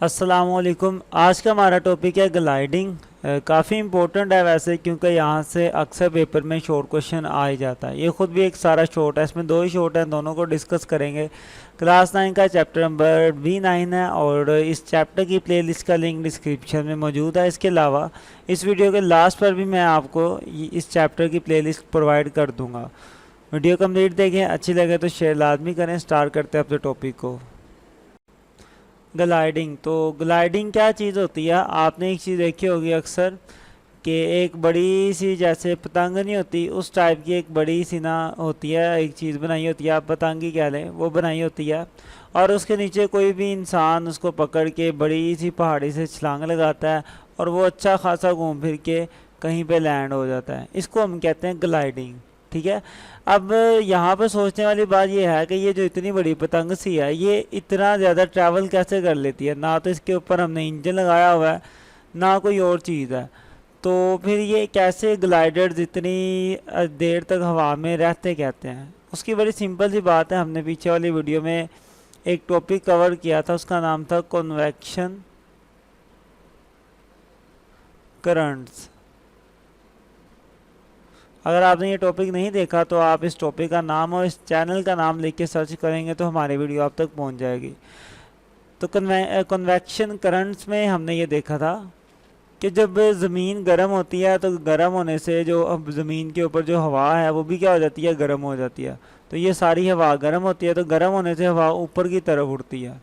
अस्सलामुअलैकुम। आज का हमारा टॉपिक है ग्लाइडिंग। काफ़ी इम्पोर्टेंट है वैसे, क्योंकि यहाँ से अक्सर पेपर में शॉर्ट क्वेश्चन आ ही जाता है। ये खुद भी एक सारा शॉर्ट है, इसमें दो ही शॉर्ट हैं, दोनों को डिस्कस करेंगे। क्लास 9 का चैप्टर नंबर V9 है और इस चैप्टर की प्लेलिस्ट का लिंक डिस्क्रिप्शन में मौजूद है। इसके अलावा इस वीडियो के लास्ट पर भी मैं आपको इस चैप्टर की प्लेलिस्ट प्रोवाइड कर दूँगा। वीडियो कंप्लीट देखें, अच्छी लगे तो शेयर लाजमी करें। स्टार्ट करते हैं अपने टॉपिक को। ग्लाइडिंग, तो ग्लाइडिंग क्या चीज़ होती है? आपने एक चीज़ देखी होगी अक्सर कि एक बड़ी सी जैसे पतंग नहीं होती, उस टाइप की एक बड़ी सी ना होती है, एक चीज़ बनाई होती है, आप पतंग ही कह लें, वो बनाई होती है। और उसके नीचे कोई भी इंसान उसको पकड़ के बड़ी सी पहाड़ी से छलांग लगाता है और वो अच्छा खासा घूम फिर के कहीं पे लैंड हो जाता है। इसको हम कहते हैं ग्लाइडिंग। ठीक है। अब यहाँ पर सोचने वाली बात यह है कि ये जो इतनी बड़ी पतंग सी है, ये इतना ज़्यादा ट्रैवल कैसे कर लेती है? ना तो इसके ऊपर हमने इंजन लगाया हुआ है, ना कोई और चीज़ है, तो फिर ये कैसे ग्लाइडर्स इतनी देर तक हवा में रहते कहते हैं? उसकी बड़ी सिंपल सी बात है। हमने पीछे वाली वीडियो में एक टॉपिक कवर किया था, उसका नाम था कन्वेक्शन करंट्स। अगर आपने ये टॉपिक नहीं देखा तो आप इस टॉपिक का नाम और इस चैनल का नाम लिख के सर्च करेंगे तो हमारी वीडियो आप तक पहुंच जाएगी। तो कन्वेक्शन करंट्स में हमने ये देखा था कि जब ज़मीन गर्म होती है तो गर्म होने से जो अब ज़मीन के ऊपर जो हवा है वो भी क्या हो जाती है, गर्म हो जाती है। तो ये सारी हवा गर्म होती है, तो गर्म होने से हवा ऊपर की तरफ उठती है,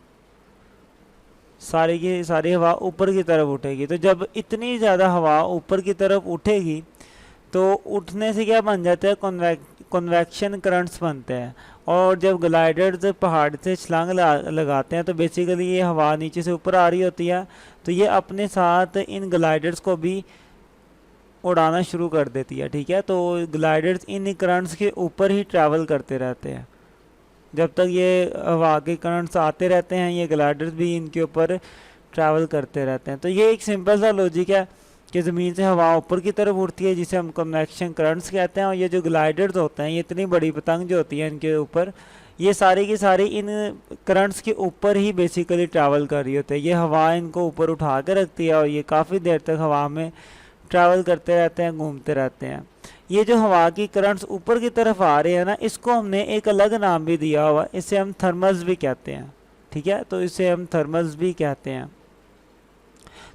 सारी की सारी हवा ऊपर की तरफ उठेगी। तो जब इतनी ज़्यादा हवा ऊपर की तरफ उठेगी तो उठने से क्या बन जाते हैं, कन्वेक्शन करंट्स बनते हैं। और जब ग्लाइडर्स पहाड़ से छलांग लगाते हैं तो बेसिकली ये हवा नीचे से ऊपर आ रही होती है, तो ये अपने साथ इन ग्लाइडर्स को भी उड़ाना शुरू कर देती है। ठीक है। तो ग्लाइडर्स इन करंट्स के ऊपर ही ट्रैवल करते रहते हैं। जब तक ये हवा के करंट्स आते रहते हैं, ये ग्लाइडर्स भी इनके ऊपर ट्रैवल करते रहते हैं। तो ये एक सिंपल सा लॉजिक है कि ज़मीन से हवा ऊपर की तरफ उड़ती है, जिसे हम कन्वेक्शन करंट्स कहते हैं। और ये जो ग्लाइडर्स होते हैं, ये इतनी बड़ी पतंग जो होती है इनके ऊपर, ये सारी की सारी इन करंट्स के ऊपर ही बेसिकली ट्रैवल कर रही होती है। ये हवा इनको ऊपर उठा के रखती है और ये काफ़ी देर तक हवा में ट्रैवल करते रहते हैं, घूमते रहते हैं। ये जो हवा की करंट्स ऊपर की तरफ आ रहे हैं ना, इसको हमने एक अलग नाम भी दिया हुआ, इसे हम थर्मल्स भी कहते हैं। ठीक है। तो इसे हम थर्मल्स भी कहते हैं।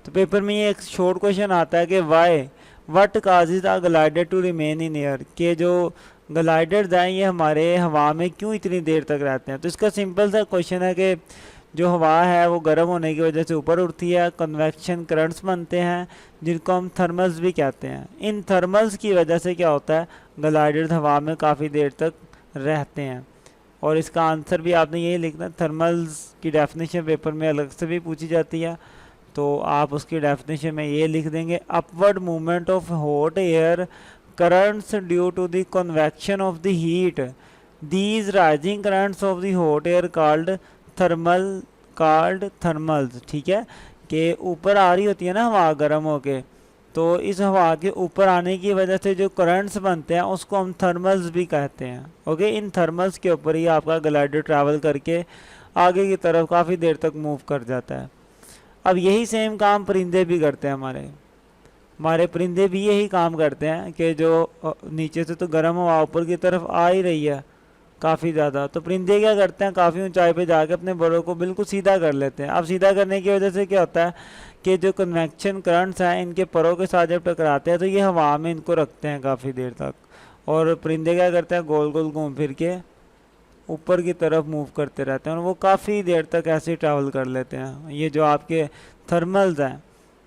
तो पेपर में ये एक शॉर्ट क्वेश्चन आता है कि why what causes a glider to remain in air, के जो ग्लाइडर्स हैं ये हमारे हवा में क्यों इतनी देर तक रहते हैं? तो इसका सिंपल सा क्वेश्चन है कि जो हवा है वो गर्म होने की वजह से ऊपर उठती है, कन्वेक्शन करंट्स बनते हैं, जिनको हम थर्मल्स भी कहते हैं। इन थर्मल्स की वजह से क्या होता है, ग्लाइडर्स हवा में काफ़ी देर तक रहते हैं। और इसका आंसर भी आपने यही लिखना। थर्मल्स की डेफिनेशन पेपर में अलग से भी पूछी जाती है, तो आप उसकी डेफिनेशन में ये लिख देंगे, upward movement of hot air currents due to the convection of the heat, these rising currents of the hot air called thermals. ठीक है। कि ऊपर आ रही होती है ना हवा गर्म होके, तो इस हवा के ऊपर आने की वजह से जो करंट्स बनते हैं उसको हम थर्मल्स भी कहते हैं। ओके। इन थर्मल्स के ऊपर ही आपका ग्लाइडर ट्रैवल करके आगे की तरफ काफ़ी देर तक मूव कर जाता है। अब यही सेम काम परिंदे भी करते हैं। हमारे परिंदे भी यही काम करते हैं कि जो नीचे से तो गर्म हवा ऊपर की तरफ आ ही रही है काफ़ी ज़्यादा, तो परिंदे क्या करते हैं, काफ़ी ऊंचाई पे जाके अपने बड़ों को बिल्कुल सीधा कर लेते हैं। अब सीधा करने की वजह से क्या होता है कि जो कन्वेक्शन करंट्स हैं इनके परों के साथ जब टकराते हैं तो ये हवा में इनको रखते हैं काफ़ी देर तक। और परिंदे क्या करते हैं, गोल गोल घूम फिर के ऊपर की तरफ मूव करते रहते हैं और वो काफ़ी देर तक ऐसे ही ट्रैवल कर लेते हैं। ये जो आपके थर्मल्स हैं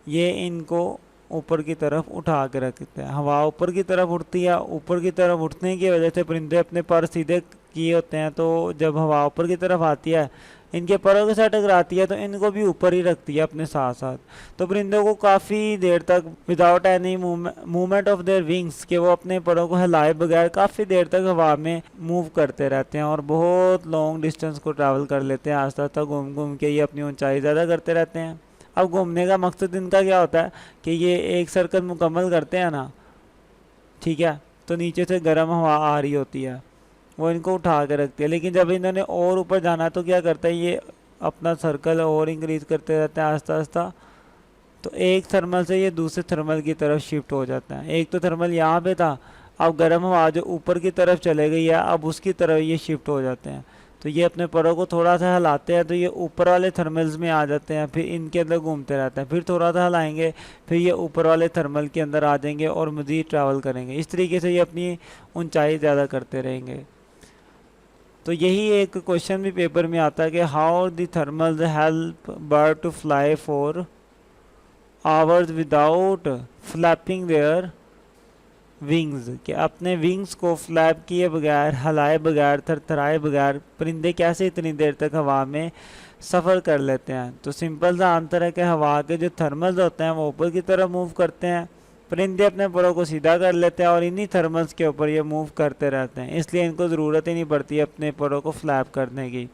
ये इनको ऊपर की तरफ उठा के रखते हैं। हवा ऊपर की तरफ उठती है, ऊपर की तरफ उठने की वजह से परिंदे अपने पर सीधे किए होते हैं, तो जब हवा ऊपर की तरफ आती है इनके परों के साथ टकराती है तो इनको भी ऊपर ही रखती है अपने साथ साथ। तो परिंदों को काफ़ी देर तक without any movement of their wings, के वो अपने परों को हिलाए बगैर काफ़ी देर तक हवा में मूव करते रहते हैं और बहुत लॉन्ग डिस्टेंस को ट्रैवल कर लेते हैं। आस्ता आस्ता घूम घूम के ये अपनी ऊंचाई ज़्यादा करते रहते हैं। अब घूमने का मकसद इनका क्या होता है कि ये एक सर्कल मुकम्मल करते हैं ना, ठीक है, तो नीचे से गर्म हवा आ रही होती है, वो इनको उठा के रखती है। लेकिन जब इन्होंने और ऊपर जाना है तो क्या करता है, ये अपना सर्कल और इंक्रीज करते रहते हैं आहिस्ता आहिस्ता, तो एक थर्मल से ये दूसरे थर्मल की तरफ शिफ्ट हो जाता है। एक तो थर्मल यहाँ पे था, अब गर्म हवा जो ऊपर की तरफ चले गई है, अब उसकी तरफ ये शिफ्ट हो जाते हैं। तो ये अपने परों को थोड़ा सा हिलाते हैं तो ये ऊपर वाले थर्मल्स में आ जाते हैं, फिर इनके अंदर घूमते रहते हैं, फिर थोड़ा सा हिलाएंगे, फिर ये ऊपर वाले थर्मल के अंदर आ जाएंगे और मज़ीद ट्रैवल करेंगे। इस तरीके से ये अपनी ऊंचाई ज़्यादा करते रहेंगे। तो यही एक क्वेश्चन भी पेपर में आता है कि how the thermals help bird to fly for hours without flapping their wings, कि अपने विंग्स को फ्लैप किए बगैर, हिलाए बगैर, थरथराए बगैर परिंदे कैसे इतनी देर तक हवा में सफ़र कर लेते हैं। तो सिंपल सा आंसर है कि हवा के जो थर्मल्स होते हैं वो ऊपर की तरफ मूव करते हैं, परिंदे अपने परों को सीधा कर लेते हैं और इन्हीं थर्मल्स के ऊपर ये मूव करते रहते हैं, इसलिए इनको ज़रूरत ही नहीं पड़ती अपने परों को फ्लैप करने की।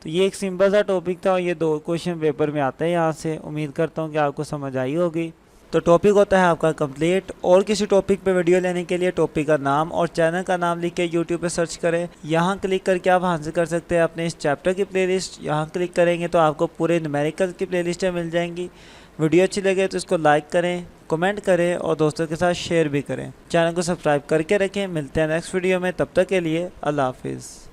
तो ये एक सिंपल सा टॉपिक था और ये 2 क्वेश्चन पेपर में आते हैं यहाँ से। उम्मीद करता हूँ कि आपको समझ आई होगी। तो टॉपिक होता है आपका कंप्लीट। और किसी टॉपिक पे वीडियो लेने के लिए टॉपिक का नाम और चैनल का नाम लिख के यूट्यूब पे सर्च करें। यहाँ क्लिक करके आप हासिल कर सकते हैं अपने इस चैप्टर की प्लेलिस्ट। यहाँ क्लिक करेंगे तो आपको पूरे न्यूमेरिकल की प्लेलिस्टें मिल जाएंगी। वीडियो अच्छी लगे तो इसको लाइक करें, कमेंट करें और दोस्तों के साथ शेयर भी करें। चैनल को सब्सक्राइब करके रखें। मिलते हैं नेक्स्ट वीडियो में, तब तक के लिए अल्लाह हाफिज़।